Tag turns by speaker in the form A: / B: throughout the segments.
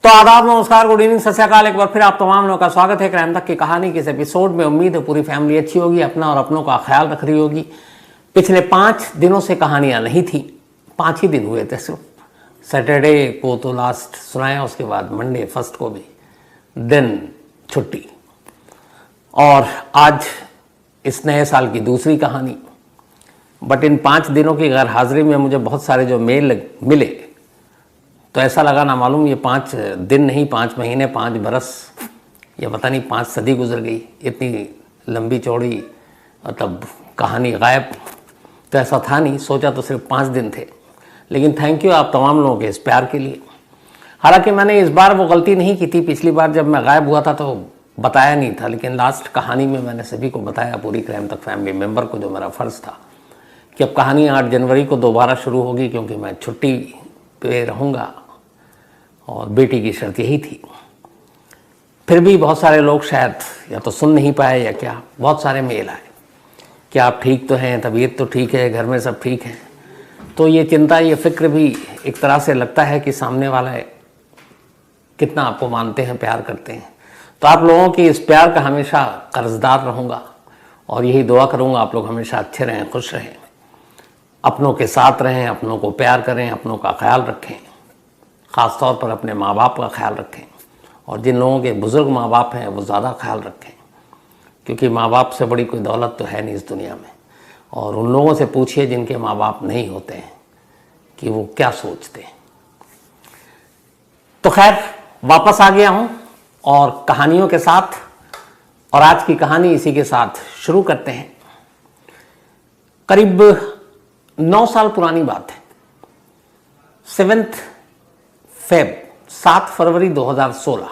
A: तो आदाब, नमस्कार, गुड इवनिंग, सत श्री अकाल। एक बार फिर आप तमाम लोगों का स्वागत है क्राइम तक की कहानी के इस एपिसोड में। उम्मीद है पूरी फैमिली अच्छी होगी, अपना और अपनों का ख्याल रख रही होगी। पिछले 5 दिनों से कहानियां नहीं थी, 5 ही दिन हुए थे सिर्फ। सैटरडे को तो लास्ट सुनाया, उसके बाद मंडे फर्स्ट को भी दिन छुट्टी, और आज इस नए साल की दूसरी कहानी। बट इन 5 दिनों की गैर हाजिरी में मुझे बहुत सारे जो मेल मिले तो ऐसा लगा ना मालूम ये 5 दिन नहीं, 5 महीने, 5 बरस, ये पता नहीं 5 सदी गुजर गई। इतनी लंबी चौड़ी मतलब कहानी गायब तो ऐसा था नहीं, सोचा तो सिर्फ 5 दिन थे। लेकिन थैंक यू आप तमाम लोगों के इस प्यार के लिए। हालांकि मैंने इस बार वो गलती नहीं की थी, पिछली बार जब मैं गायब हुआ था तो बताया नहीं था, लेकिन लास्ट कहानी में मैंने सभी को बताया, पूरी क्राइम तक फैमिली मेम्बर को, जो मेरा फ़र्ज़ था कि अब कहानी 8 जनवरी को दोबारा शुरू होगी, क्योंकि मैं छुट्टी पे रहूँगा और बेटी की शर्त यही थी। फिर भी बहुत सारे लोग शायद या तो सुन नहीं पाए या क्या, बहुत सारे मेल आए कि आप ठीक तो हैं, तबीयत तो ठीक है, घर में सब ठीक है। तो ये चिंता, ये फिक्र भी एक तरह से लगता है कि सामने वाला कितना आपको मानते हैं, प्यार करते हैं। तो आप लोगों की इस प्यार का हमेशा कर्जदार रहूँगा और यही दुआ करूँगा आप लोग हमेशा अच्छे रहें, खुश रहें, अपनों के साथ रहें, अपनों को प्यार करें, अपनों का ख्याल रखें, ख़ास तौर पर अपने माँ बाप का ख्याल रखें। और जिन लोगों के बुज़ुर्ग माँ बाप हैं वो ज़्यादा ख्याल रखें, क्योंकि माँ बाप से बड़ी कोई दौलत तो है नहीं इस दुनिया में। और उन लोगों से पूछिए जिनके माँ बाप नहीं होते हैं कि वो क्या सोचते हैं। तो खैर, वापस आ गया हूँ और कहानियों के साथ, और आज की कहानी इसी के साथ शुरू करते हैं। करीब 9 साल पुरानी बात है। 7 फरवरी 2016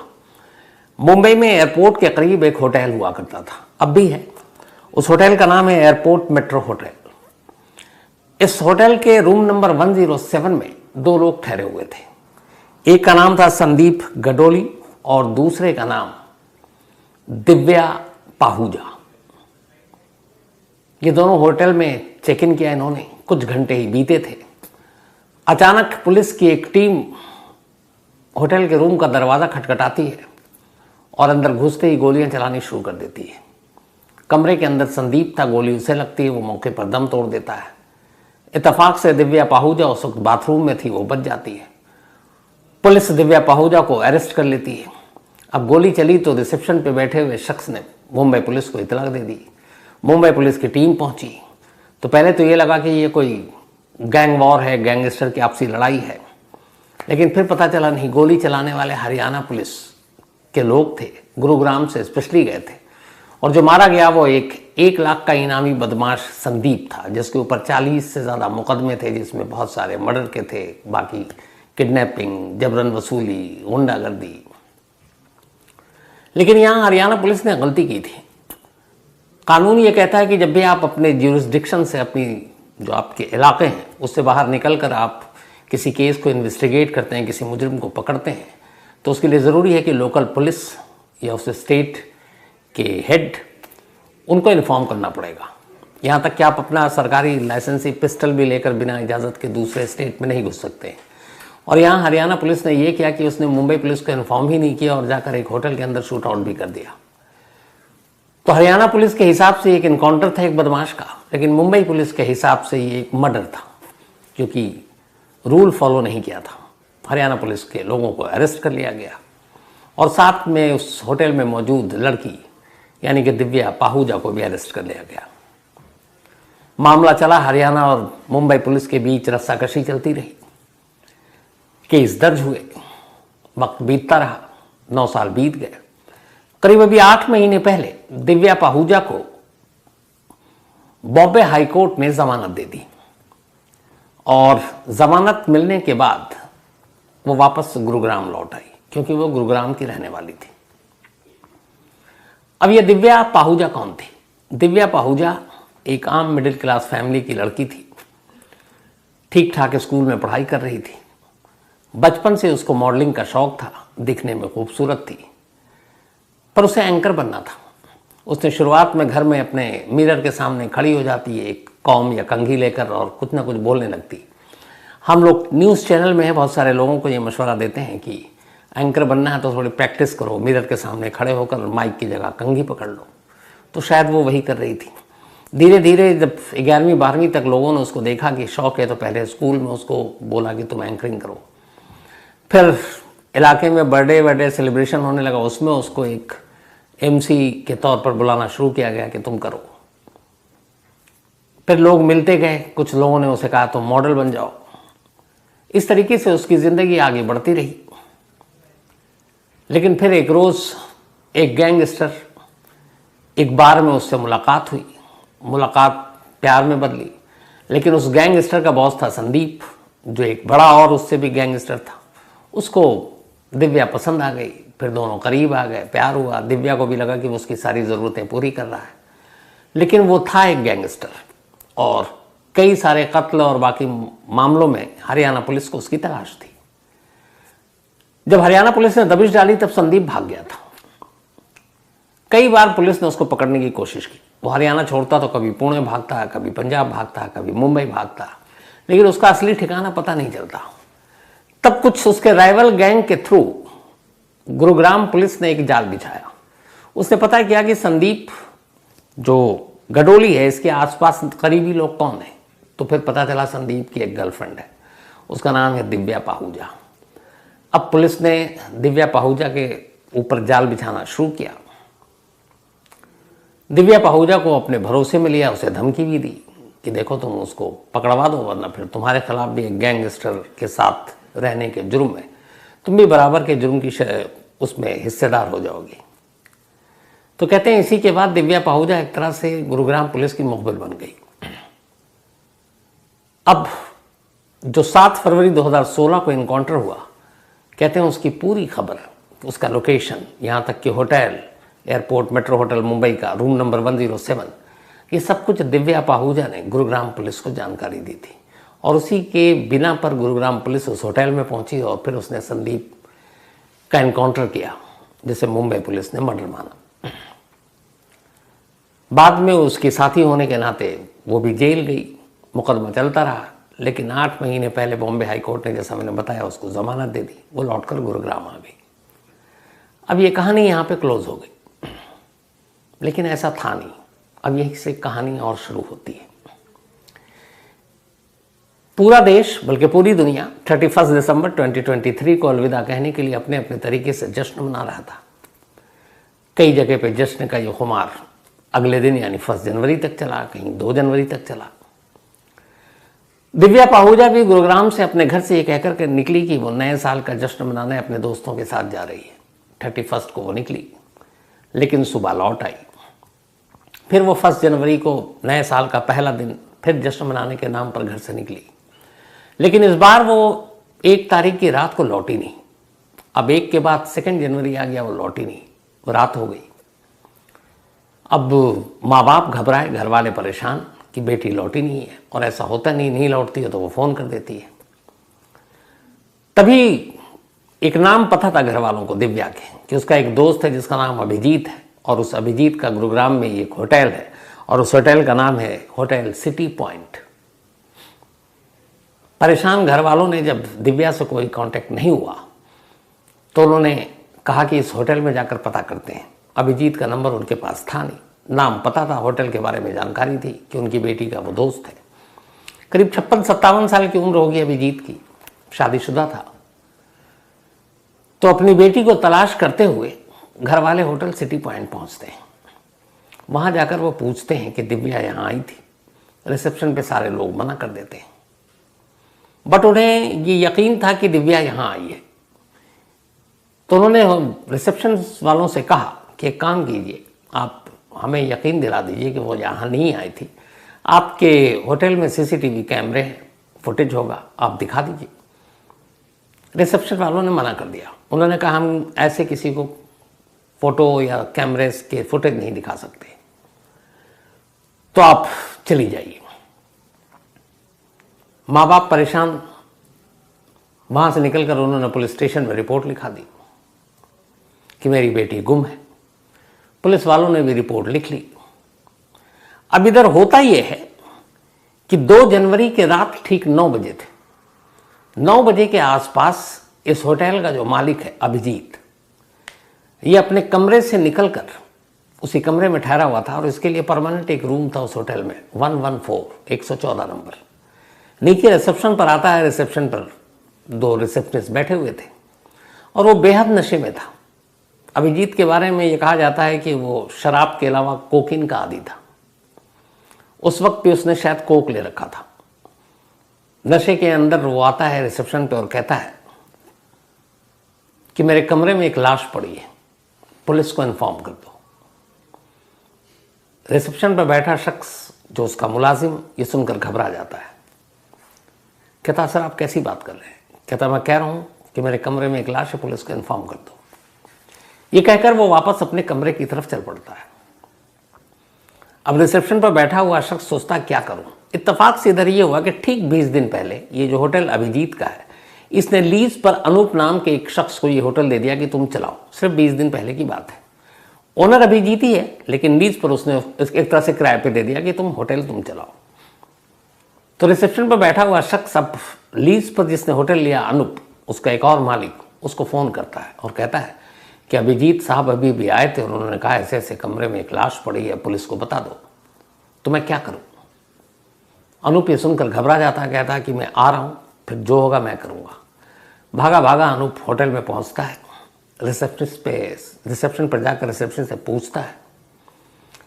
A: मुंबई में एयरपोर्ट के करीब एक होटल हुआ करता था, अब भी है। उस होटल का नाम है एयरपोर्ट मेट्रो होटल। इस होटल के रूम नंबर 107 में 2 लोग ठहरे हुए थे। एक का नाम था संदीप गडोली और दूसरे का नाम दिव्या पाहूजा। ये दोनों होटल में चेक इन किया इन्होंने, कुछ घंटे ही बीते थे। अचानक पुलिस की एक टीम होटल के रूम का दरवाज़ा खटखटाती है और अंदर घुसते ही गोलियां चलानी शुरू कर देती है। कमरे के अंदर संदीप था, गोली उसे लगती है, वो मौके पर दम तोड़ देता है। इत्तेफाक से दिव्या पाहूजा उस वक्त बाथरूम में थी, वो बच जाती है। पुलिस दिव्या पाहूजा को अरेस्ट कर लेती है। अब गोली चली तो रिसेप्शन पे बैठे हुए शख्स ने मुंबई पुलिस को इतला दे दी। मुंबई पुलिस की टीम पहुंची तो पहले तो ये लगा कि ये कोई गैंग वॉर है, गैंगस्टर की आपसी लड़ाई है, लेकिन फिर पता चला नहीं, गोली चलाने वाले हरियाणा पुलिस के लोग थे, गुरुग्राम से स्पेशली गए थे। और जो मारा गया वो 1 लाख का इनामी बदमाश संदीप था, जिसके ऊपर 40 से ज़्यादा मुकदमे थे, जिसमें बहुत सारे मर्डर के थे, बाकी किडनैपिंग, जबरन वसूली, गुंडागर्दी। लेकिन यहाँ हरियाणा पुलिस ने गलती की थी। कानून ये कहता है कि जब भी आप अपने ज्यूरिसडिक्शन से, अपनी जो आपके इलाके हैं उससे बाहर निकल कर आप किसी केस को इन्वेस्टिगेट करते हैं, किसी मुजरिम को पकड़ते हैं, तो उसके लिए ज़रूरी है कि लोकल पुलिस या उस स्टेट के हेड, उनको इन्फॉर्म करना पड़ेगा। यहाँ तक कि आप अपना सरकारी लाइसेंसी पिस्टल भी लेकर बिना इजाज़त के दूसरे स्टेट में नहीं घुस सकते। और यहाँ हरियाणा पुलिस ने ये किया कि उसने मुंबई पुलिस को इन्फॉर्म ही नहीं किया और जाकर एक होटल के अंदर शूट आउट भी कर दिया। तो हरियाणा पुलिस के हिसाब से एक इनकाउंटर था एक बदमाश का, लेकिन मुंबई पुलिस के हिसाब से ये एक मर्डर था, क्योंकि रूल फॉलो नहीं किया था। हरियाणा पुलिस के लोगों को अरेस्ट कर लिया गया और साथ में उस होटल में मौजूद लड़की यानी कि दिव्या पाहूजा को भी अरेस्ट कर लिया गया। मामला चला, हरियाणा और मुंबई पुलिस के बीच रस्साकशी चलती रही, केस दर्ज हुए, वक्त बीतता रहा, 9 साल बीत गए। करीब अभी 8 महीने पहले दिव्या पाहूजा को बॉम्बे हाई कोर्ट ने जमानत दे दी और जमानत मिलने के बाद वो वापस गुरुग्राम लौट आई, क्योंकि वो गुरुग्राम की रहने वाली थी। अब ये दिव्या पाहूजा कौन थी? दिव्या पाहूजा एक आम मिडिल क्लास फैमिली की लड़की थी, ठीक ठाक स्कूल में पढ़ाई कर रही थी। बचपन से उसको मॉडलिंग का शौक था, दिखने में खूबसूरत थी, पर उसे एंकर बनना था। उसने शुरुआत में घर में अपने मिरर के सामने खड़ी हो जाती है, एक कॉम या कंघी लेकर, और कुछ ना कुछ बोलने लगती। हम लोग न्यूज़ चैनल में है, बहुत सारे लोगों को ये मशवरा देते हैं कि एंकर बनना है तो थोड़ी प्रैक्टिस करो, मिरर के सामने खड़े होकर माइक की जगह कंघी पकड़ लो। तो शायद वो वही कर रही थी। धीरे धीरे जब 11वीं 12वीं तक लोगों ने उसको देखा कि शौक है, तो पहले स्कूल में उसको बोला कि तुम एंकरिंग करो। फिर इलाके में बर्थडे सेलिब्रेशन होने लगा, उसमें उसको एक MC के तौर पर बुलाना शुरू किया गया कि तुम करो। फिर लोग मिलते गए, कुछ लोगों ने उसे कहा तुम मॉडल बन जाओ। इस तरीके से उसकी ज़िंदगी आगे बढ़ती रही। लेकिन फिर एक रोज़ एक गैंगस्टर, एक बार में उससे मुलाकात हुई। मुलाकात प्यार में बदली। लेकिन उस गैंगस्टर का बॉस था संदीप, जो एक बड़ा और उससे भी गैंगस्टर था। उसको दिव्या पसंद आ गई। फिर दोनों करीब आ गए, प्यार हुआ। दिव्या को भी लगा कि वो उसकी सारी ज़रूरतें पूरी कर रहा है। लेकिन वो था एक गैंगस्टर, और कई सारे कत्ल और बाकी मामलों में हरियाणा पुलिस को उसकी तलाश थी। जब हरियाणा पुलिस ने दबिश डाली तब संदीप भाग गया था। कई बार पुलिस ने उसको पकड़ने की कोशिश की। वो हरियाणा छोड़ता तो कभी पुणे भागता, कभी पंजाब भागता, कभी मुंबई भागता, लेकिन उसका असली ठिकाना पता नहीं चलता। तब कुछ उसके राइवल गैंग के थ्रू गुरुग्राम पुलिस ने एक जाल बिछाया। उसने पता किया कि संदीप जो गडोली है, इसके आसपास करीबी लोग कौन है। तो फिर पता चला संदीप की एक गर्लफ्रेंड है, उसका नाम है दिव्या पाहूजा। अब पुलिस ने दिव्या पाहूजा के ऊपर जाल बिछाना शुरू किया। दिव्या पाहूजा को अपने भरोसे में लिया, उसे धमकी भी दी कि देखो तुम उसको पकड़वा दो, वरना फिर तुम्हारे खिलाफ भी एक गैंगस्टर के साथ रहने के जुर्म में तुम भी बराबर के जुर्म की उसमें हिस्सेदार हो जाओगी। तो कहते हैं इसी के बाद दिव्या पाहूजा एक तरह से गुरुग्राम पुलिस की मुखबिर बन गई। अब जो 7 फरवरी 2016 को इनकाउंटर हुआ, कहते हैं उसकी पूरी खबर, उसका लोकेशन, यहाँ तक कि hotel, airport, metro hotel Mumbai का रूम नंबर 107, ये सब कुछ दिव्या पाहूजा ने गुरुग्राम पुलिस को जानकारी दी थी। और उसी के बिना पर गुरुग्राम पुलिस उस होटल में पहुंची और फिर उसने संदीप का इनकाउंटर किया, जिसे मुंबई पुलिस ने मर्डर माना। बाद में उसके साथी होने के नाते वो भी जेल गई, मुकदमा चलता रहा। लेकिन 8 महीने पहले बॉम्बे हाई कोर्ट ने, जैसा मैंने बताया, उसको जमानत दे दी। वो लौटकर गुरुग्राम आ गई। अब ये कहानी यहाँ पे क्लोज हो गई, लेकिन ऐसा था नहीं। अब यहीं से कहानी और शुरू होती है। पूरा देश, बल्कि पूरी दुनिया 31 दिसंबर 2023 को अलविदा कहने के लिए अपने अपने तरीके से जश्न मना रहा था। कई जगह पे जश्न का ये खुमार अगले दिन यानी 1 जनवरी तक चला, कहीं 2 जनवरी तक चला। दिव्या पाहूजा भी गुरुग्राम से अपने घर से ये कहकर के निकली कि वो नए साल का जश्न मनाने अपने दोस्तों के साथ जा रही है। 31 को वो निकली, लेकिन सुबह लौट आई। फिर वो 1 जनवरी को, नए साल का पहला दिन, फिर जश्न मनाने के नाम पर घर से निकली। लेकिन इस बार वो 1 तारीख की रात को लौटी नहीं। अब 1 के बाद 2 जनवरी आ गया, वो लौटी नहीं, वो रात हो गई। अब माँ बाप घबराए, घर वाले परेशान कि बेटी लौटी नहीं है। और ऐसा होता नहीं लौटती है तो वो फ़ोन कर देती है। तभी एक नाम पता था घर वालों को दिव्या के, कि उसका एक दोस्त है जिसका नाम अभिजीत है, और उस अभिजीत का गुरुग्राम में एक होटल है, और उस होटल का नाम है होटल सिटी पॉइंट। परेशान घर वालों ने जब दिव्या से कोई कांटेक्ट नहीं हुआ तो उन्होंने कहा कि इस होटल में जाकर पता करते हैं। अभिजीत का नंबर उनके पास था नहीं, नाम पता था, होटल के बारे में जानकारी थी कि उनकी बेटी का वो दोस्त है। करीब 56-57 साल की उम्र होगी अभिजीत की, शादीशुदा था। तो अपनी बेटी को तलाश करते हुए घर वाले होटल सिटी पॉइंट पहुंचते हैं। वहां जाकर वो पूछते हैं कि दिव्या यहाँ आई थी। रिसेप्शन पे सारे लोग मना कर देते हैं, बट उन्हें ये यकीन था कि दिव्या यहाँ आई है। तो उन्होंने रिसेप्शन वालों से कहा कि एक काम कीजिए, आप हमें यकीन दिला दीजिए कि वो यहाँ नहीं आई थी। आपके होटल में CCTV कैमरे हैं, फुटेज होगा, आप दिखा दीजिए। रिसेप्शन वालों ने मना कर दिया। उन्होंने कहा हम ऐसे किसी को फोटो या कैमरेस के फुटेज नहीं दिखा सकते, तो आप चली जाइए। माँ बाप परेशान, वहां से निकलकर उन्होंने पुलिस स्टेशन में रिपोर्ट लिखा दी कि मेरी बेटी गुम है। पुलिस वालों ने भी रिपोर्ट लिख ली। अब इधर होता यह है कि 2 जनवरी के रात ठीक 9 बजे थे। 9 बजे के आसपास इस होटल का जो मालिक है अभिजीत, ये अपने कमरे से निकलकर उसी कमरे में ठहरा हुआ था और इसके लिए परमानेंट एक रूम था उस होटल में, 114 नंबर। नीचे रिसेप्शन पर आता है, रिसेप्शन पर 2 रिसेप्शनिस्ट बैठे हुए थे और वो बेहद नशे में था। अभिजीत के बारे में ये कहा जाता है कि वो शराब के अलावा कोकीन का आदी था। उस वक्त भी उसने शायद कोक ले रखा था। नशे के अंदर वो आता है रिसेप्शन पे और कहता है कि मेरे कमरे में एक लाश पड़ी है, पुलिस को इन्फॉर्म कर दो। रिसेप्शन पर बैठा शख्स जो उसका मुलाजिम ये सुनकर घबरा जाता है। कहता सर आप कैसी बात कर रहे हैं? कहता मैं कह रहा हूं कि मेरे कमरे में एक लाश है, पुलिस को इन्फॉर्म कर दो। ये कहकर वो वापस अपने कमरे की तरफ चल पड़ता है। अब रिसेप्शन पर बैठा हुआ शख्स सोचता क्या करूं। इत्तेफाक से इधर ये हुआ कि ठीक 20 दिन पहले ये जो होटल अभिजीत का है, इसने लीज पर अनूप नाम के एक शख्स को ये होटल दे दिया कि तुम चलाओ। सिर्फ 20 दिन पहले की बात है। ओनर अभिजीत ही है, लेकिन लीज पर उसने एक तरह से किराए पे दे दिया कि तुम होटल तुम चलाओ। तो रिसेप्शन पर बैठा हुआ शख्स अब लीज पर जिसने होटल लिया अनूप, उसका एक और मालिक, उसको फ़ोन करता है और कहता है कि अभिजीत साहब अभी भी आए थे और उन्होंने कहा ऐसे ऐसे कमरे में एक लाश पड़ी है, पुलिस को बता दो। तो मैं क्या करूं? अनूप ये सुनकर घबरा जाता है, कहता है कि मैं आ रहा हूं, फिर जो होगा मैं करूंगा। भागा भागा अनूप होटल में पहुंचता है। रिसेप्शन पर जाकर रिसेप्शन से पूछता है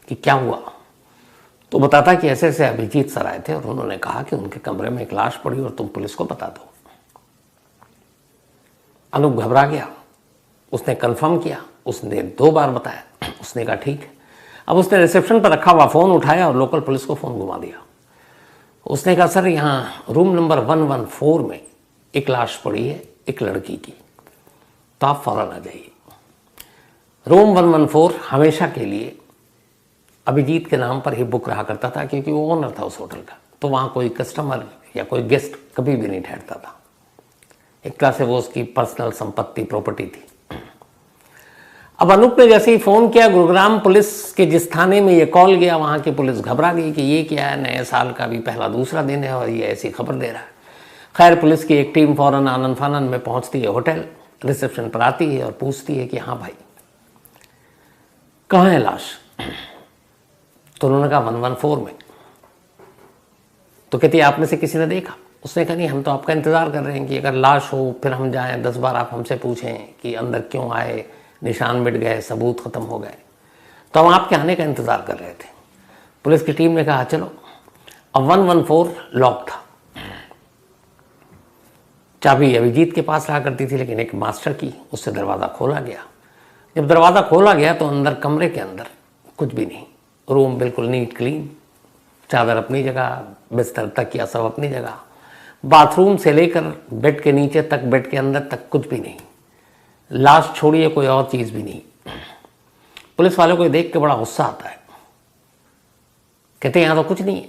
A: कि क्या हुआ। तो बताता कि ऐसे ऐसे अभिजीत सर आए थे और उन्होंने कहा कि उनके कमरे में एक लाश पड़ी और तुम पुलिस को बता दो। अनूप घबरा गया। उसने कंफर्म किया, उसने 2 बार बताया। उसने कहा ठीक है। अब उसने रिसेप्शन पर रखा हुआ फ़ोन उठाया और लोकल पुलिस को फ़ोन घुमा दिया। उसने कहा सर यहाँ रूम नंबर 114 में एक लाश पड़ी है, एक लड़की की, तो आप फौरन आ जाइए। रूम 114 हमेशा के लिए अभिजीत के नाम पर ही बुक रहा करता था, क्योंकि वो ओनर था उस होटल का। तो वहाँ कोई कस्टमर या कोई गेस्ट कभी भी नहीं ठहरता था। एक तरह से वो उसकी पर्सनल संपत्ति, प्रॉपर्टी थी। अब अनूप ने जैसे ही फ़ोन किया गुरुग्राम पुलिस के जिस थाने में ये कॉल गया, वहाँ की पुलिस घबरा गई कि ये क्या है, नए साल का भी पहला दूसरा दिन है और ये ऐसी खबर दे रहा है। खैर पुलिस की एक टीम फ़ौरन आनन फानन में पहुँचती है होटल, रिसेप्शन पर आती है और पूछती है कि हाँ भाई कहाँ है लाश? तो उन्होंने कहा 114 में। तो कहती है आप में से किसी ने देखा? उसने कहा नहीं, हम तो आपका इंतज़ार कर रहे हैं कि अगर लाश हो फिर हम जाएं, 10 बार आप हमसे पूछें कि अंदर क्यों आए, निशान मिट गए, सबूत ख़त्म हो गए, तो हम आपके आने का इंतज़ार कर रहे थे। पुलिस की टीम ने कहा चलो। अब 114 लॉक था। चाबी अभिजीत के पास रहा करती थी, लेकिन एक मास्टर की, उससे दरवाज़ा खोला गया। जब दरवाज़ा खोला गया तो अंदर, कमरे के अंदर कुछ भी नहीं। रूम बिल्कुल नीट क्लीन, चादर अपनी जगह, बिस्तर तकिया सब अपनी जगह, बाथरूम से लेकर बेड के नीचे तक, बेड के अंदर तक कुछ भी नहीं। लाश छोड़िए कोई और चीज़ भी नहीं। पुलिस वालों को देख के बड़ा गुस्सा आता है, कहते हैं यहाँ तो कुछ नहीं है।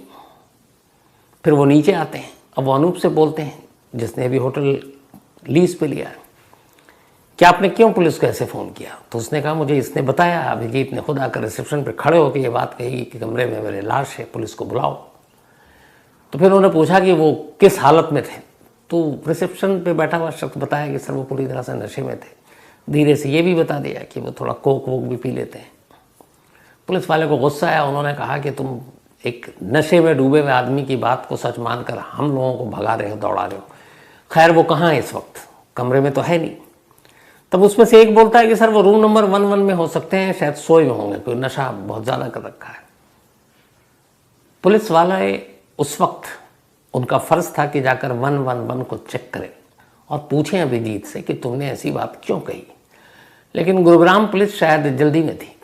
A: फिर वो नीचे आते हैं। अब वो अनूप से बोलते हैं जिसने अभी होटल लीज पे लिया है, क्या आपने क्यों पुलिस को ऐसे फ़ोन किया? तो उसने कहा मुझे इसने बताया, अभिजीत ने खुद आकर रिसेप्शन पर खड़े होकर ये बात कही कि कमरे में मेरे लाश है, पुलिस को बुलाओ। तो फिर उन्होंने पूछा कि वो किस हालत में थे? तो रिसेप्शन पे बैठा हुआ शख्स बताया कि सर वो पूरी तरह से नशे में थे। धीरे से ये भी बता दिया कि वो थोड़ा कोक वोक भी पी लेते हैं। पुलिस वाले को गुस्सा आया। उन्होंने कहा कि तुम एक नशे में डूबे हुए आदमी की बात को सच मानकर हम लोगों को भगा रहे हो, दौड़ा रहे हो। खैर वो कहाँ है इस वक्त? कमरे में तो है नहीं। तब उसमें से एक बोलता है कि सर वो रूम नंबर 11 में हो सकते हैं, शायद सोए हुए होंगे, कोई नशा बहुत ज़्यादा कर रखा है। पुलिस वाले उस वक्त उनका फ़र्ज़ था कि जाकर 111 को चेक करें और पूछें अभिजीत से कि तुमने ऐसी बात क्यों कही। लेकिन गुरुग्राम पुलिस शायद जल्दी में थी।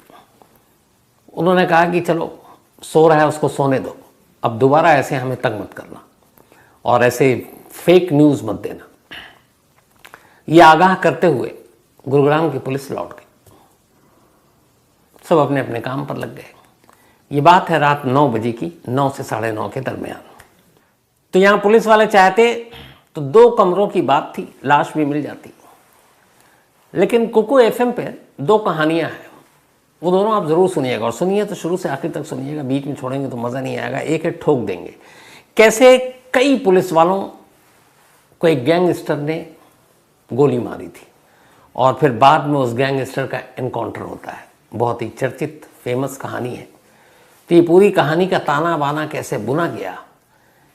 A: उन्होंने कहा कि चलो सो रहा है उसको सोने दो, अब दोबारा ऐसे हमें तंग मत करना और ऐसे फेक न्यूज़ मत देना। ये आगाह करते हुए गुरुग्राम की पुलिस लौट गई। सब अपने अपने काम पर लग गए। ये बात है रात 9 बजे की, 9 से 9:30 के दरमियान। तो यहाँ पुलिस वाले चाहते तो 2 कमरों की बात थी, लाश भी मिल जाती। लेकिन कुकू एफएम पे 2 कहानियाँ हैं, वो दोनों आप ज़रूर सुनिएगा और सुनिए तो शुरू से आखिर तक सुनिएगा, बीच में छोड़ेंगे तो मज़ा नहीं आएगा। एक एक ठोक देंगे कैसे कई पुलिस वालों को एक गैंगस्टर ने गोली मारी थी। और फिर बाद में उस गैंगस्टर का एनकाउंटर होता है। बहुत ही चर्चित फेमस कहानी है। तो ये पूरी कहानी का ताना बाना कैसे बुना गया,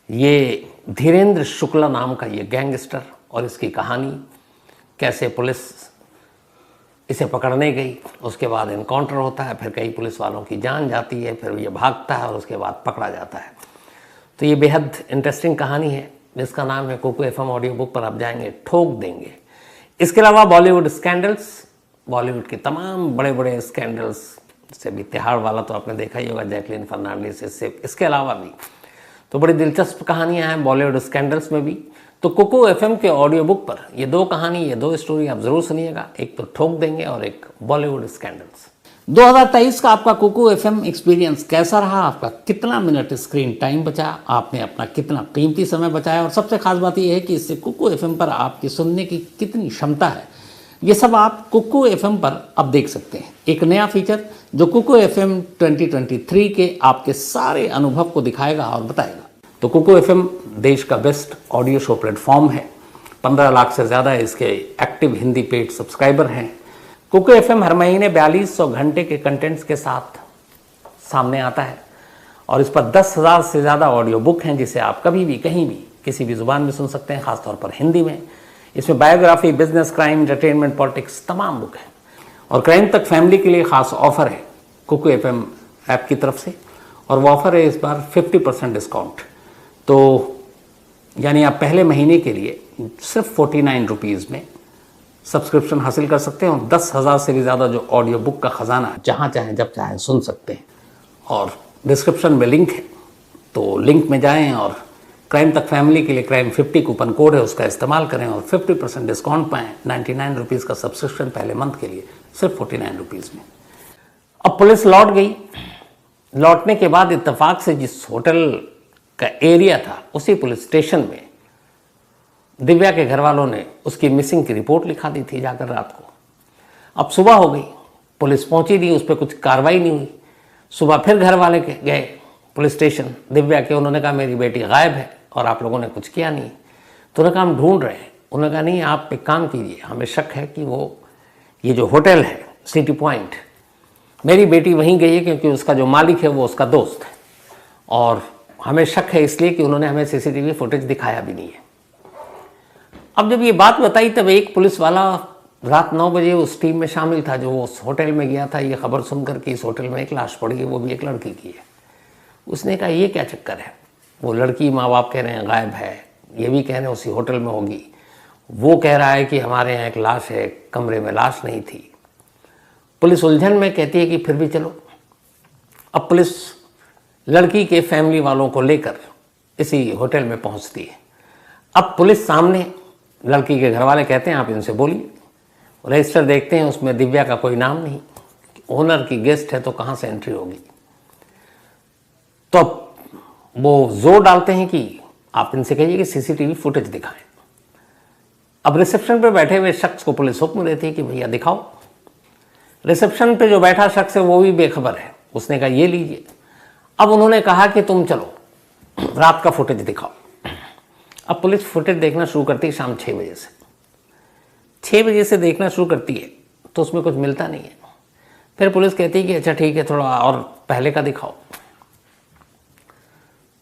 A: ये धीरेन्द्र शुक्ला नाम का ये गैंगस्टर और इसकी कहानी, कैसे पुलिस इसे पकड़ने गई, उसके बाद एनकाउंटर होता है, फिर कई पुलिस वालों की जान जाती है, फिर ये भागता है और उसके बाद पकड़ा जाता है। तो ये बेहद इंटरेस्टिंग कहानी है, जिसका नाम है कुकू एफएम ऑडियो बुक पर आप जाएंगे ठोक देंगे। इसके अलावा बॉलीवुड स्कैंडल्स, बॉलीवुड के तमाम बड़े बड़े स्कैंडल्स, जैसे भी तिहाड़ वाला तो आपने देखा ही होगा, जैकलीन फर्नांडिस, इसके अलावा भी तो बड़ी दिलचस्प कहानियां हैं बॉलीवुड स्कैंडल्स में भी। तो कुकू एफएम के ऑडियो बुक पर ये दो कहानी, ये दो स्टोरी आप जरूर सुनिएगा, एक तो ठोक देंगे और एक बॉलीवुड स्कैंडल्स। 2023 का आपका कुकू एफएम एक्सपीरियंस कैसा रहा? आपका कितना मिनट स्क्रीन टाइम बचा, आपने अपना कितना कीमती समय बचाया, और सबसे खास बात यह है कि इससे कुकू एफएम पर आपकी सुनने की कितनी क्षमता है, ये सब आप कुकू एफएम पर अब देख सकते हैं। एक नया फीचर जो कुकू एफएम 2023 के आपके सारे अनुभव को दिखाएगा और बताएगा। तो कुकू एफएम देश का बेस्ट ऑडियो शो प्लेटफॉर्म है। 15 लाख से ज़्यादा इसके एक्टिव हिंदी पेड सब्सक्राइबर हैं। कुकू एफएम हर महीने 4200 घंटे के कंटेंट्स के साथ सामने आता है और इस पर 10,000 से ज़्यादा ऑडियो बुक हैं, जिसे आप कभी भी कहीं भी किसी भी ज़ुबान में सुन सकते हैं, खासतौर पर हिंदी में। इसमें biography, business, crime, entertainment, politics तमाम बुक हैं। और क्राइम तक फैमिली के लिए खास ऑफर है कुकू एफएम ऐप की तरफ से, और वो ऑफर है इस बार 50% डिस्काउंट। तो यानी आप पहले महीने के लिए सिर्फ 49 रुपीज़ में सब्सक्रिप्शन हासिल कर सकते हैं और 10,000 से भी ज़्यादा जो ऑडियो बुक का ख़जाना जहाँ चाहें जब चाहें सुन सकते हैं। और डिस्क्रिप्शन में लिंक है, तो लिंक में जाएं और क्राइम तक फैमिली के लिए क्राइम 50 कूपन कोड है, उसका इस्तेमाल करें और 50% डिस्काउंट पाएँ। 99 रुपीज़ का सब्सक्रिप्शन पहले मंथ के लिए सिर्फ 49 रुपीज़ में। अब पुलिस लौट गई। लौटने के बाद इत्तेफाक से जिस होटल का एरिया था, उसी पुलिस स्टेशन में दिव्या के घर वालों ने उसकी मिसिंग की रिपोर्ट लिखा दी थी जाकर रात को। अब सुबह हो गई, पुलिस पहुंची थी, उस पर कुछ कार्रवाई नहीं हुई। सुबह फिर घर वाले गए पुलिस स्टेशन दिव्या के, उन्होंने कहा मेरी बेटी गायब है और आप लोगों ने कुछ किया नहीं। तो उन्होंने कहा हम ढूंढ रहे हैं। उन्होंने कहा नहीं, आप एक काम कीजिए, हमें शक है कि वो ये जो होटल है सिटी पॉइंट, मेरी बेटी वहीं गई है क्योंकि उसका जो मालिक है वो उसका दोस्त है, और हमें शक है इसलिए कि उन्होंने हमें सीसीटीवी फुटेज दिखाया भी नहीं है। अब जब ये बात बताई तब एक पुलिस वाला रात 9 बजे उस टीम में शामिल था जो उस होटल में गया था ये खबर सुनकर कि इस होटल में एक लाश पड़ी है, वो भी एक लड़की की है। उसने कहा ये क्या चक्कर है, वो लड़की माँ बाप कह रहे हैं गायब है, ये भी कह रहे हैं उसी होटल में होगी, वो कह रहा है कि हमारे यहाँ एक लाश है, कमरे में लाश नहीं थी। पुलिस उलझन में कहती है कि फिर भी चलो। अब पुलिस लड़की के फैमिली वालों को लेकर इसी होटल में पहुंचती है। अब पुलिस सामने, लड़की के घर वाले कहते हैं आप इनसे बोलिए। रजिस्टर देखते हैं, उसमें दिव्या का कोई नाम नहीं, ओनर की गेस्ट है तो कहाँ से एंट्री होगी। तो वो जोर डालते हैं कि आप इनसे कहिए कि सीसीटीवी फुटेज दिखाएं। अब रिसेप्शन पे बैठे हुए शख्स को पुलिस हुक्म देती है कि भैया दिखाओ। रिसेप्शन पे जो बैठा शख्स है वो भी बेखबर है, उसने कहा ये लीजिए। अब उन्होंने कहा कि तुम चलो रात का फुटेज दिखाओ। अब पुलिस फुटेज देखना शुरू करती है शाम 6 बजे से। 6 बजे से देखना शुरू करती है तो उसमें कुछ मिलता नहीं है। फिर पुलिस कहती है कि अच्छा ठीक है, थोड़ा और पहले का दिखाओ।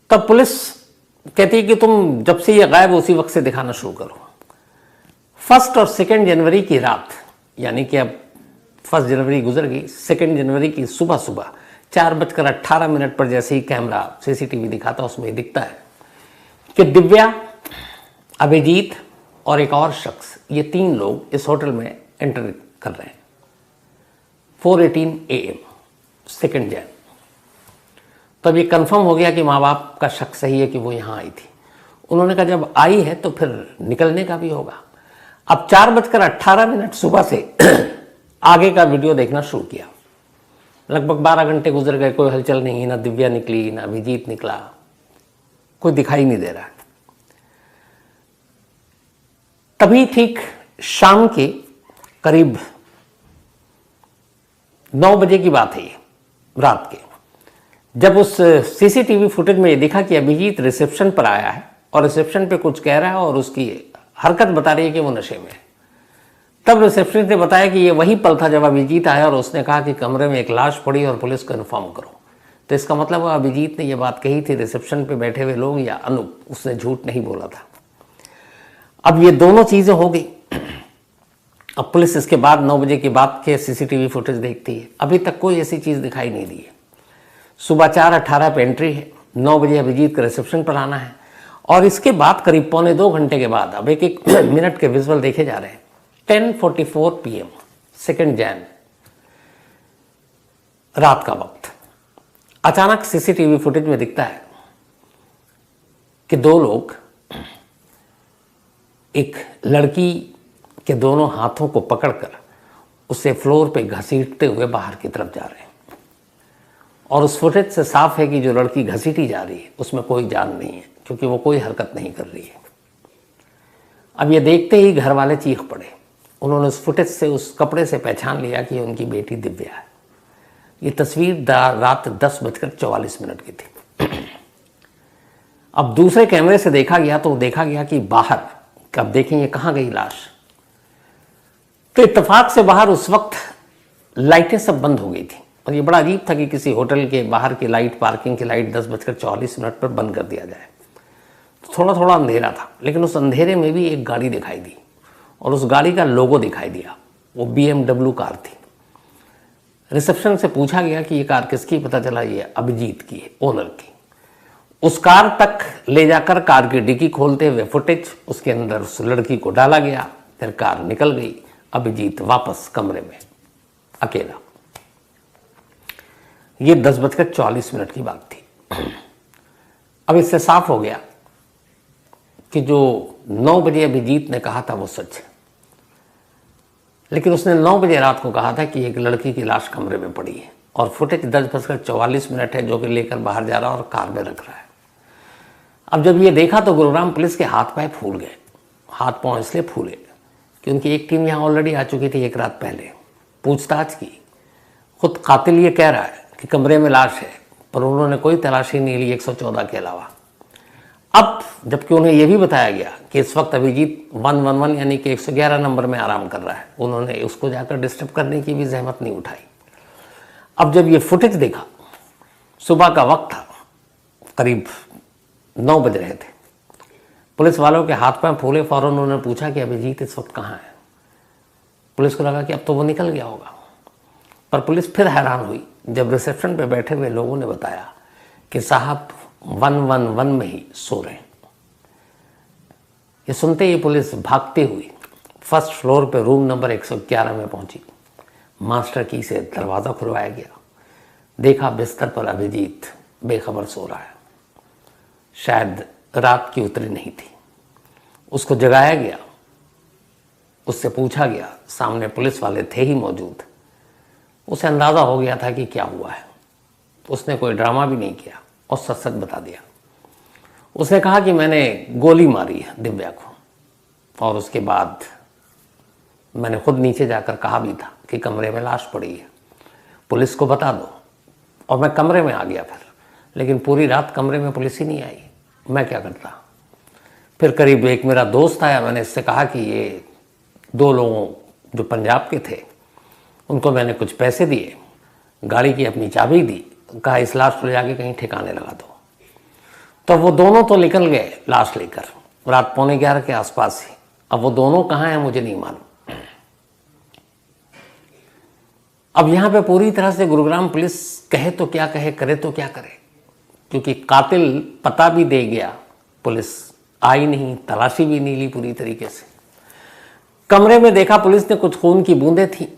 A: तब पुलिस कहती है कि तुम जब से ये गायब उसी वक्त से दिखाना शुरू करो। 1 और 2 जनवरी की रात, यानी कि अब 1 जनवरी गुजर गई, 2 जनवरी की सुबह सुबह 4:18 पर जैसे ही कैमरा सीसीटीवी दिखाता उसमें दिखता है कि दिव्या, अभिजीत और एक और शख्स, ये 3 लोग इस होटल में एंटर कर रहे हैं 4:18 AM 2 जनवरी। तब ये कंफर्म हो गया कि माँ बाप का शक सही है कि वो यहाँ आई थी। उन्होंने कहा जब आई है तो फिर निकलने का भी होगा। अब 4:18 सुबह से आगे का वीडियो देखना शुरू किया। लगभग 12 घंटे गुजर गए, कोई हलचल नहीं, ना दिव्या निकली ना अभिजीत निकला, कोई दिखाई नहीं दे रहा। तभी ठीक शाम के करीब 9 बजे की बात है ये, रात के, जब उस सीसीटीवी फुटेज में ये दिखा कि अभिजीत रिसेप्शन पर आया है और रिसेप्शन पे कुछ कह रहा है और उसकी हरकत बता रही है कि वो नशे में है। तब रिसेप्शनिस्ट ने बताया कि ये वही पल था जब अभिजीत आया और उसने कहा कि कमरे में एक लाश पड़ी और पुलिस को इन्फॉर्म करो। तो इसका मतलब है अभिजीत ने ये बात कही थी, रिसेप्शन पे बैठे हुए लोग या अनूप, उसने झूठ नहीं बोला था। अब ये दोनों चीज़ें हो गई। अब पुलिस इसके बाद 9 बजे के बाद के सीसीटीवी फुटेज देखती है, अभी तक कोई ऐसी चीज़ दिखाई नहीं दी है। सुबह 4:18 पे एंट्री है, 9 बजे अभिजीत के रिसेप्शन पर आना है और इसके बाद करीब 1.25 घंटे के बाद अब एक मिनट के विजुअल देखे जा रहे हैं। 10:44 PM 2 जैन रात का वक्त, अचानक सीसीटीवी फुटेज में दिखता है कि 2 लोग एक लड़की के दोनों हाथों को पकड़कर उसे फ्लोर पे घसीटते हुए बाहर की तरफ जा रहे हैं और उस फुटेज से साफ है कि जो लड़की घसीटी जा रही है उसमें कोई जान नहीं है, क्योंकि वो कोई हरकत नहीं कर रही है। अब ये देखते ही घर वाले चीख पड़े। उन्होंने उस फुटेज से, उस कपड़े से पहचान लिया कि उनकी बेटी दिव्या है। ये तस्वीर रात 10:44 की थी। अब दूसरे कैमरे से देखा गया तो देखा गया कि बाहर, अब देखेंगे कहाँ गई लाश। तो इत्तेफाक से बाहर उस वक्त लाइटें सब बंद हो गई थी और ये बड़ा अजीब था कि किसी होटल के बाहर की लाइट, पार्किंग की लाइट 10:44 पर बंद कर दिया जाए। तो थोड़ा थोड़ा अंधेरा था, लेकिन उस अंधेरे में भी एक गाड़ी दिखाई दी और उस गाड़ी का लोगो दिखाई दिया। वो BMW कार थी। रिसेप्शन से पूछा गया कि ये कार किसकी, पता चला ये अभिजीत की है, ओनर की। उस कार तक ले जाकर कार की डिक्की खोलते हुए फुटेज, उसके अंदर उस लड़की को डाला गया, फिर कार निकल गई। अभिजीत वापस कमरे में अकेला। ये 10:44 की बात थी। अब इससे साफ हो गया कि जो 9 बजे अभिजीत ने कहा था वो सच है, लेकिन उसने 9 बजे रात को कहा था कि एक लड़की की लाश कमरे में पड़ी है और फुटेज 10:44 है जो कि लेकर बाहर जा रहा है और कार में रख रहा है। अब जब ये देखा तो गुरुग्राम पुलिस के हाथ पैर फूल गए। हाथ पांव इसलिए फूले कि उनकी एक टीम यहाँ ऑलरेडी आ चुकी थी एक रात पहले, पूछताछ की। खुद कातिल ये कह रहा है कि कमरे में लाश है, पर उन्होंने कोई तलाशी नहीं ली 114 के अलावा। अब जबकि उन्हें यह भी बताया गया कि इस वक्त अभिजीत 111 यानी कि 111 नंबर में आराम कर रहा है, उन्होंने उसको जाकर डिस्टर्ब करने की भी जहमत नहीं उठाई। अब जब ये फुटेज देखा, सुबह का वक्त था, करीब 9 बज रहे थे। पुलिस वालों के हाथ पैर फूले। फौरन उन्होंने पूछा कि अभिजीत इस वक्त कहाँ है। पुलिस को लगा कि अब तो वो निकल गया होगा, पर पुलिस फिर हैरान हुई जब रिसेप्शन पे बैठे हुए लोगों ने बताया कि साहब 111 में ही सो रहे हैं। ये सुनते ही पुलिस भागती हुई फर्स्ट फ्लोर पे रूम नंबर 111 में पहुंची। मास्टर की से दरवाज़ा खुलवाया गया। देखा बिस्तर पर अभिजीत बेखबर सो रहा है। शायद रात की उतरी नहीं थी। उसको जगाया गया, उससे पूछा गया, सामने पुलिस वाले थे ही मौजूद। उसे अंदाज़ा हो गया था कि क्या हुआ है। उसने कोई ड्रामा भी नहीं किया और सच सच बता दिया। उसने कहा कि मैंने गोली मारी है दिव्या को और उसके बाद मैंने खुद नीचे जाकर कहा भी था कि कमरे में लाश पड़ी है, पुलिस को बता दो। और मैं कमरे में आ गया फिर, लेकिन पूरी रात कमरे में पुलिस ही नहीं आई। मैं क्या करता। फिर करीब एक मेरा दोस्त आया, मैंने इससे कहा कि ये 2 लोगों जो पंजाब के थे उनको मैंने कुछ पैसे दिए, गाड़ी की अपनी चाबी दी, कहा इस लाश को ले जाके कहीं ठिकाने लगा दो। तो वो दोनों तो निकल गए लाश लेकर रात 11:15 के आसपास ही। अब वो दोनों कहाँ हैं मुझे नहीं मालूम। अब यहाँ पे पूरी तरह से गुरुग्राम पुलिस कहे तो क्या कहे, करे तो क्या करे, क्योंकि कातिल पता भी दे गया, पुलिस आई नहीं, तलाशी भी नहीं ली पूरी तरीके से। कमरे में देखा पुलिस ने कुछ खून की बूंदें थी।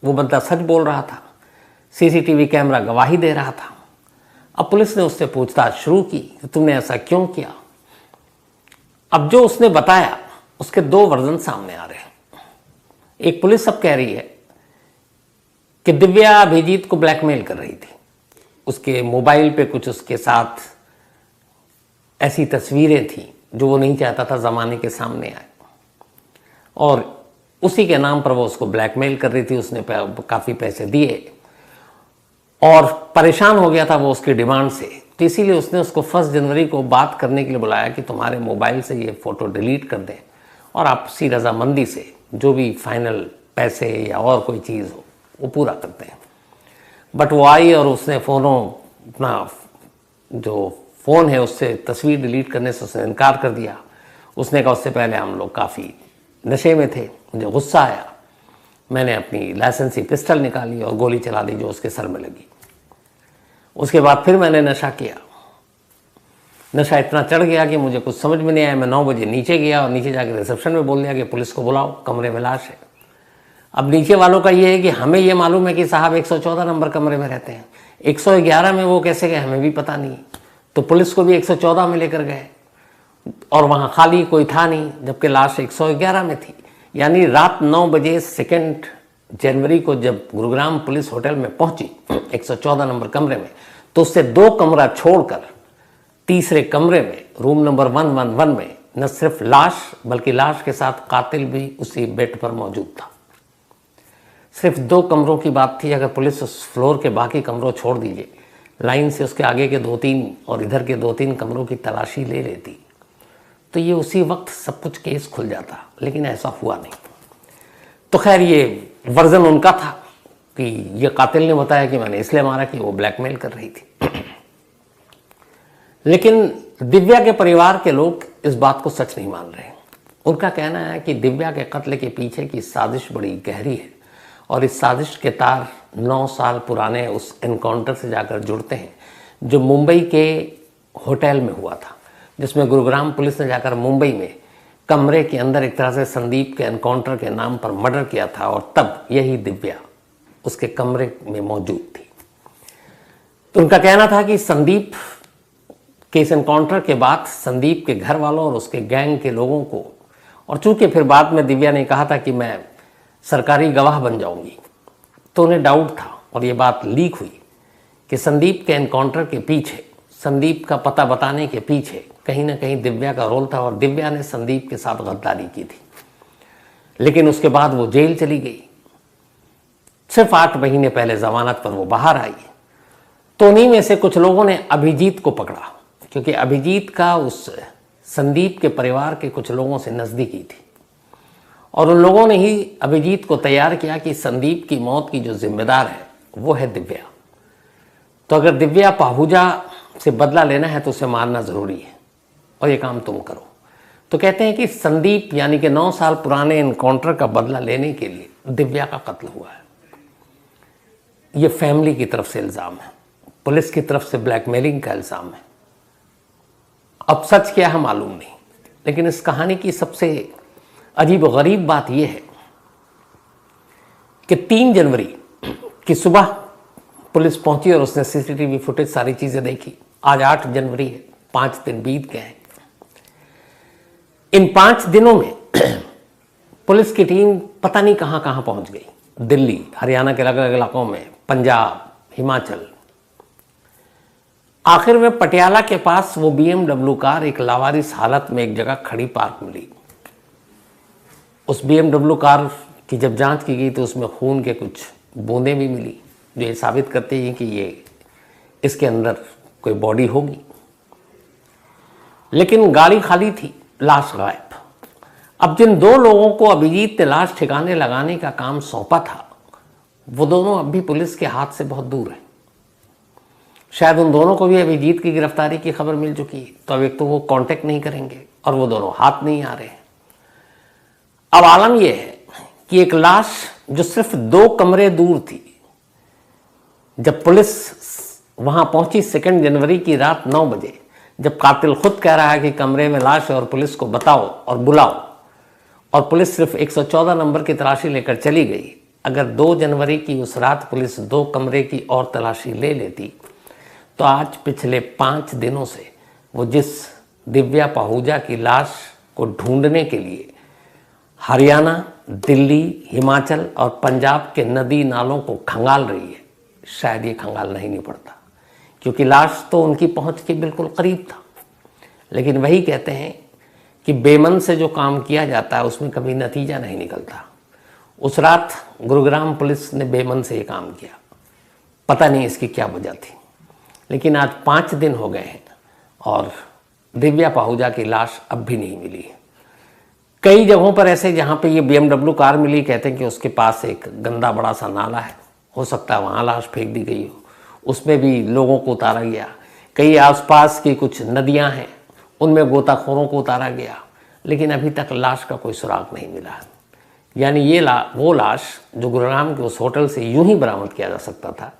A: वो बंदा सच बोल रहा था, सीसीटीवी कैमरा गवाही दे रहा था। अब पुलिस ने उससे पूछताछ शुरू की कि तुमने ऐसा क्यों किया। अब जो उसने बताया उसके 2 वर्जन सामने आ रहे हैं। एक पुलिस अब कह रही है कि दिव्या अभिजीत को ब्लैकमेल कर रही थी, उसके मोबाइल पे कुछ उसके साथ ऐसी तस्वीरें थी जो वो नहीं चाहता था ज़माने के सामने आए, और उसी के नाम पर वो उसको ब्लैकमेल कर रही थी। उसने काफ़ी पैसे दिए और परेशान हो गया था वो उसकी डिमांड से, तो इसीलिए उसने उसको 1 जनवरी को बात करने के लिए बुलाया कि तुम्हारे मोबाइल से ये फ़ोटो डिलीट कर दें और आपसी रजामंदी से जो भी फाइनल पैसे या और कोई चीज़ हो वो पूरा करते हैं। बट वो आई और उसने अपना जो फ़ोन है उससे तस्वीर डिलीट करने से उसने इनकार कर दिया। उसने कहा उससे पहले हम लोग काफ़ी नशे में थे, मुझे गुस्सा आया, मैंने अपनी लाइसेंसी पिस्टल निकाली और गोली चला दी जो उसके सर में लगी। उसके बाद फिर मैंने नशा किया, नशा इतना चढ़ गया कि मुझे कुछ समझ में नहीं आया। मैं 9 बजे नीचे गया और नीचे जाकर रिसेप्शन में बोल दिया कि पुलिस को बुलाओ, कमरे में लाश है। अब नीचे वालों का ये है कि हमें ये मालूम है कि साहब 114 नंबर कमरे में रहते हैं, 111 में वो कैसे गए हमें भी पता नहीं। तो पुलिस को भी 114 में लेकर गए और वहाँ खाली कोई था नहीं, जबकि लाश 111 में थी। यानी रात 9 बजे 2 जनवरी को जब गुरुग्राम पुलिस होटल में पहुंची 114 नंबर कमरे में, तो उससे 2 कमरा छोड़कर तीसरे कमरे में रूम नंबर 111 में न सिर्फ लाश बल्कि लाश के साथ कातिल भी उसी बेड पर मौजूद था। सिर्फ 2 कमरों की बात थी। अगर पुलिस उस फ्लोर के बाकी कमरों छोड़ दीजिए, लाइन से उसके आगे के 2-3 और इधर के 2-3 कमरों की तलाशी ले लेती तो ये उसी वक्त सब कुछ केस खुल जाता, लेकिन ऐसा हुआ नहीं। तो खैर ये वर्जन उनका था कि ये कातिल ने बताया कि मैंने इसलिए मारा कि वो ब्लैकमेल कर रही थी। लेकिन दिव्या के परिवार के लोग इस बात को सच नहीं मान रहे। उनका कहना है कि दिव्या के कत्ल के पीछे की साजिश बड़ी गहरी है और इस साजिश के तार 9 साल पुराने उस एनकाउंटर से जाकर जुड़ते हैं जो मुंबई के होटल में हुआ था, जिसमें गुरुग्राम पुलिस ने जाकर मुंबई में कमरे के अंदर एक तरह से संदीप के एनकाउंटर के नाम पर मर्डर किया था और तब यही दिव्या उसके कमरे में मौजूद थी। तो उनका कहना था कि संदीप के इस एनकाउंटर के बाद संदीप के घर वालों और उसके गैंग के लोगों को, और चूंकि फिर बाद में दिव्या ने कहा था कि मैं सरकारी गवाह बन जाऊंगी, तो उन्हें डाउट था और ये बात लीक हुई कि संदीप के एनकाउंटर के पीछे, संदीप का पता बताने के पीछे कहीं ना कहीं दिव्या का रोल था और दिव्या ने संदीप के साथ गद्दारी की थी। लेकिन उसके बाद वो जेल चली गई। सिर्फ 8 महीने पहले जमानत पर वो बाहर आई। तो उन्हीं में से कुछ लोगों ने अभिजीत को पकड़ा, क्योंकि अभिजीत का उस संदीप के परिवार के कुछ लोगों से नज़दीकी थी और उन लोगों ने ही अभिजीत को तैयार किया कि संदीप की मौत की जो जिम्मेदार है वो है दिव्या। तो अगर दिव्या पाहूजा से बदला लेना है तो उसे मारना ज़रूरी है और ये काम तुम करो। तो कहते हैं कि संदीप यानी कि 9 साल पुराने एनकाउंटर का बदला लेने के लिए दिव्या का कत्ल हुआ है। ये फैमिली की तरफ से इल्ज़ाम है, पुलिस की तरफ से ब्लैकमेलिंग का इल्ज़ाम है। अब सच क्या है मालूम नहीं, लेकिन इस कहानी की सबसे अजीब और गरीब बात यह है कि 3 जनवरी की सुबह पुलिस पहुंची और उसने सीसीटीवी फुटेज सारी चीज़ें देखी। आज 8 जनवरी है, 5 दिन बीत गए हैं। इन 5 दिनों में पुलिस की टीम पता नहीं कहां कहां पहुंच गई, दिल्ली, हरियाणा के अलग अलग इलाकों में, पंजाब, हिमाचल। आखिर में पटियाला के पास वो BMW कार एक लावारिस हालत में एक जगह खड़ी पार्क मिली। उस BMW कार की जब जांच की गई तो उसमें खून के कुछ बूंदें भी मिली, जो ये साबित करती हैं कि ये इसके अंदर कोई बॉडी होगी। लेकिन गाड़ी खाली थी, लाश गायब। अब जिन 2 लोगों को अभिजीत ने लाश ठिकाने लगाने का काम सौंपा था, वो दोनों अब भी पुलिस के हाथ से बहुत दूर हैं। शायद उन दोनों को भी अभिजीत की गिरफ्तारी की खबर मिल चुकी है, तो अब एक तो वो कांटेक्ट नहीं करेंगे और वो दोनों हाथ नहीं आ रहे हैं। अब आलम यह है कि एक लाश जो सिर्फ 2 कमरे दूर थी, जब पुलिस वहां पहुंची 2 जनवरी की रात 9 बजे, जब कातिल खुद कह रहा है कि कमरे में लाश है और पुलिस को बताओ और बुलाओ, और पुलिस सिर्फ 114 नंबर की तलाशी लेकर चली गई। अगर 2 जनवरी की उस रात पुलिस 2 कमरे की और तलाशी ले लेती तो आज पिछले 5 दिनों से वो जिस दिव्या पाहूजा की लाश को ढूंढने के लिए हरियाणा, दिल्ली, हिमाचल और पंजाब के नदी नालों को खंगाल रही है, शायद ये खंगालना ही नहीं पड़ता, क्योंकि लाश तो उनकी पहुंच के बिल्कुल करीब था। लेकिन वही कहते हैं कि बेमन से जो काम किया जाता है उसमें कभी नतीजा नहीं निकलता। उस रात गुरुग्राम पुलिस ने बेमन से ये काम किया, पता नहीं इसकी क्या वजह थी। लेकिन आज 5 दिन हो गए हैं और दिव्या पाहूजा की लाश अब भी नहीं मिली है। कई जगहों पर ऐसे जहाँ पे ये BMW कार मिली, कहते हैं कि उसके पास एक गंदा बड़ा सा नाला है, हो सकता है वहाँ लाश फेंक दी गई हो, उसमें भी लोगों को उतारा गया। कई आसपास की कुछ नदियाँ हैं, उनमें गोताखोरों को उतारा गया, लेकिन अभी तक लाश का कोई सुराग नहीं मिला। यानी ये वो लाश जो गुरुग्राम के उस होटल से यूं ही बरामद किया जा सकता था,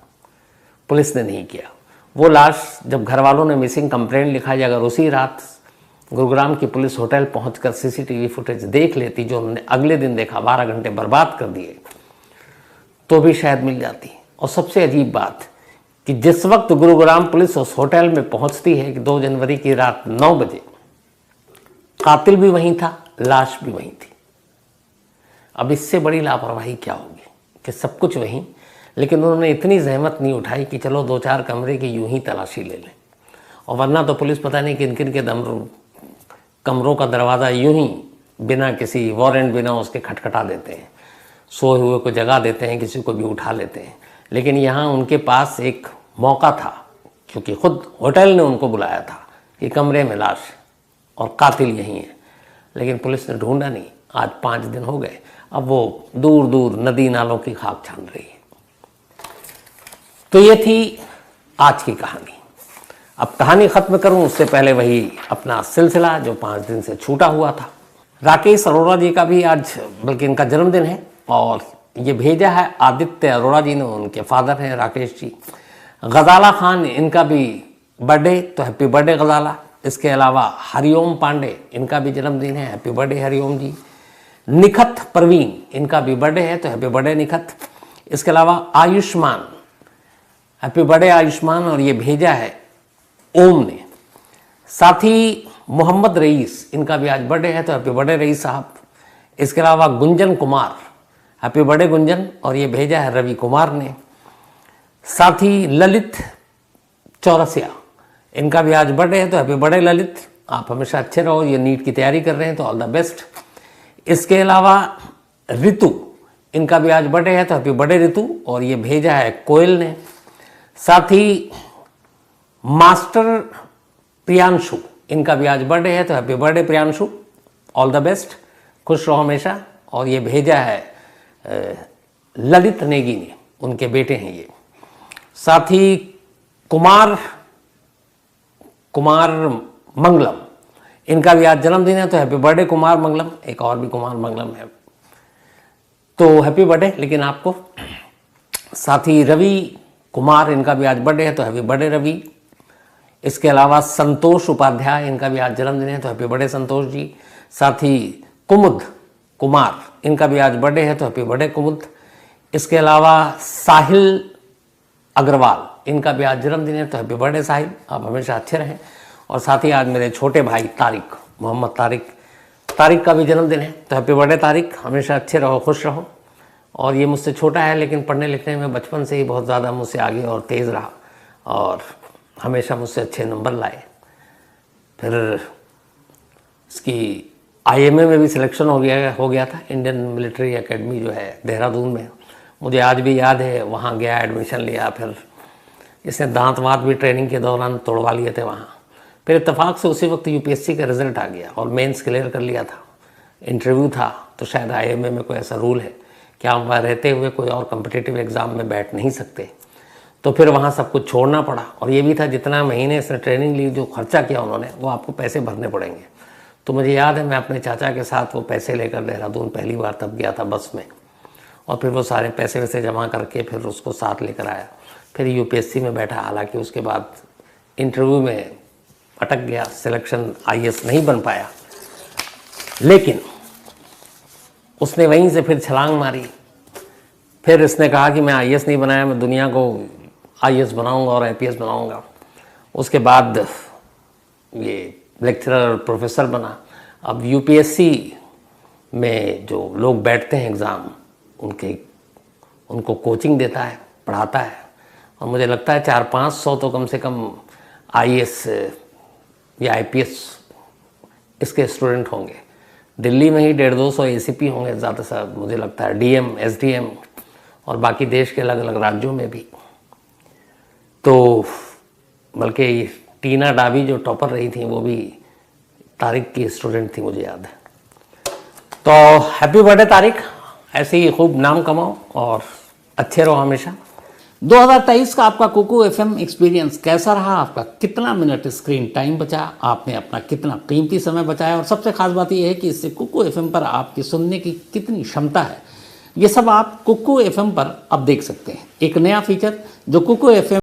A: पुलिस ने नहीं किया। वो लाश जब घर वालों ने मिसिंग कंप्लेंट लिखा, अगर उसी रात गुरुग्राम की पुलिस होटल पहुंचकर सीसीटीवी फुटेज देख लेती, जो उन्होंने अगले दिन देखा, 12 घंटे बर्बाद कर दिए, तो भी शायद मिल जाती। और सबसे अजीब बात कि जिस वक्त गुरुग्राम पुलिस उस होटल में पहुंचती है कि 2 जनवरी की रात 9 बजे, कातिल भी वहीं था, लाश भी वहीं थी। अब इससे बड़ी लापरवाही क्या होगी कि सब कुछ वहीं, लेकिन उन्होंने इतनी जहमत नहीं उठाई कि चलो 2-4 कमरे की यूं ही तलाशी ले लें। और वरना तो पुलिस पता नहीं किन किन के कमरों का दरवाज़ा यूं ही बिना किसी वारंट, बिना उसके खटखटा देते हैं, सोए हुए को जगा देते हैं, किसी को भी उठा लेते हैं। लेकिन यहाँ उनके पास एक मौका था, क्योंकि खुद होटल ने उनको बुलाया था कि कमरे में लाश और कातिल यही है, लेकिन पुलिस ने ढूंढा नहीं। आज 5 दिन हो गए, अब वो दूर दूर नदी नालों की खाक छान रही है। तो ये थी आज की कहानी। अब कहानी खत्म करूं उससे पहले वही अपना सिलसिला जो 5 दिन से छूटा हुआ था। राकेश अरोड़ा जी का भी आज, बल्कि इनका जन्मदिन है, और ये भेजा है आदित्य अरोड़ा जी ने, उनके फादर हैं राकेश जी। गजाला खान, इनका भी बर्थडे, तो हैप्पी बर्थडे गजाला। इसके अलावा हरिओम पांडे, इनका भी जन्मदिन है, हैप्पी बर्थडे हरिओम जी। निखत परवीन, इनका भी बर्थडे है, तो हैप्पी बर्थडे निखत। इसके अलावा आयुष्मान, हैप्पी बर्थडे आयुष्मान, और ये भेजा है ओम ने। साथ ही मोहम्मद रईस, इनका भी आज बर्थडे है, तो हैप्पी बर्थडे रईस साहब। इसके अलावा गुंजन कुमार, हैप्पी बर्थडे गुंजन, और ये भेजा है रवि कुमार ने। साथ ही ललित चौरसिया, इनका भी आज बर्थडे है, तो हैप्पी बर्थडे ललित। आप हमेशा अच्छे रहो, ये नीट की तैयारी कर रहे हैं तो ऑल द बेस्ट। इसके अलावा ऋतु, इनका भी आज बर्थडे है, तो हैप्पी बर्थडे ऋतु, और ये भेजा है कोयल ने। साथ ही मास्टर प्रियांशु, इनका भी आज बर्थडे है, तो happy birthday Priyanshu, all the best, खुश रहो हमेशा। और ये भेजा है ललित नेगी ने, उनके बेटे हैं ये। साथ ही कुमार मंगलम, इनका भी आज जन्मदिन है, तो हैप्पी बर्थडे कुमार मंगलम। एक और भी कुमार मंगलम है, तो हैप्पी बर्थडे लेकिन आपको। साथ ही रवि कुमार, इनका भी आज बर्थडे है, तो हैप्पी बर्थडे रवि। इसके अलावा संतोष उपाध्याय, इनका भी आज जन्मदिन है, तो हैप्पी बर्थडे संतोष जी। साथ ही कुमुद कुमार, इनका भी आज बर्थडे है, तो हैप्पी बर्थडे कुमुद। इसके अलावा साहिल अग्रवाल, इनका भी आज जन्मदिन है, तो हैप्पी बर्थडे साहिल, आप हमेशा अच्छे रहें। और साथ ही आज मेरे छोटे भाई तारिक, मोहम्मद तारिक का भी जन्मदिन है, तो हैप्पी बर्थडे तारिक, हमेशा अच्छे रहो, खुश रहो। और ये मुझसे छोटा है, लेकिन पढ़ने लिखने में बचपन से ही बहुत ज़्यादा मुझसे आगे और तेज़ रहा, और हमेशा मुझसे अच्छे नंबर लाए। फिर इसकी IMA में भी सिलेक्शन हो गया था, इंडियन मिलिट्री एकेडमी जो है देहरादून में। मुझे आज भी याद है, वहाँ गया, एडमिशन लिया, फिर इसने दांत वाँत भी ट्रेनिंग के दौरान तोड़वा लिए थे वहाँ। फिर इत्तेफाक से उसी वक्त UPSC का रिजल्ट आ गया और मेंस क्लियर कर लिया था, इंटरव्यू था। तो शायद IMA में कोई ऐसा रूल है कि आप वहाँ रहते हुए कोई और कॉम्पिटिटिव एग्ज़ाम में बैठ नहीं सकते, तो फिर वहाँ सब कुछ छोड़ना पड़ा। और ये भी था, जितना महीने इसने ट्रेनिंग ली, जो खर्चा किया उन्होंने, वो आपको पैसे भरने पड़ेंगे। तो मुझे याद है, मैं अपने चाचा के साथ वो पैसे लेकर देहरादून पहली बार तब गया था बस में, और फिर वो सारे पैसे वैसे जमा करके फिर उसको साथ लेकर आया। फिर UPSC में बैठा, हालांकि उसके बाद इंटरव्यू में अटक गया, सिलेक्शन IAS नहीं बन पाया, लेकिन उसने वहीं से फिर छलांग मारी। फिर इसने कहा कि मैं IAS नहीं बनाया, मैं दुनिया को IAS बनाऊंगा और IPS बनाऊंगा। उसके बाद ये लेक्चरर और प्रोफेसर बना। अब UPSC में जो लोग बैठते हैं एग्ज़ाम, उनको कोचिंग देता है, पढ़ाता है, और मुझे लगता है 400-500 तो कम से कम IAS या IPS इसके स्टूडेंट होंगे। दिल्ली में ही 150-200 ACP होंगे ज़्यादा से ज़्यादा, मुझे लगता है DM, SDM, और बाकी देश के अलग अलग राज्यों में भी। तो बल्कि टीना डाबी जो टॉपर रही थी, वो भी तारिक की स्टूडेंट थी, मुझे याद है। तो हैप्पी बर्थडे तारिक, ऐसे ही खूब नाम कमाओ और अच्छे रहो हमेशा। 2023 का आपका कुकू एफएम एक्सपीरियंस कैसा रहा? आपका कितना मिनट स्क्रीन टाइम बचा, आपने अपना कितना कीमती समय बचाया, और सबसे खास बात यह है कि इससे कुकू एफएम पर आपकी सुनने की कितनी क्षमता है, ये सब आप कुकू एफएम पर अब देख सकते हैं। एक नया फीचर जो कुकू एफएम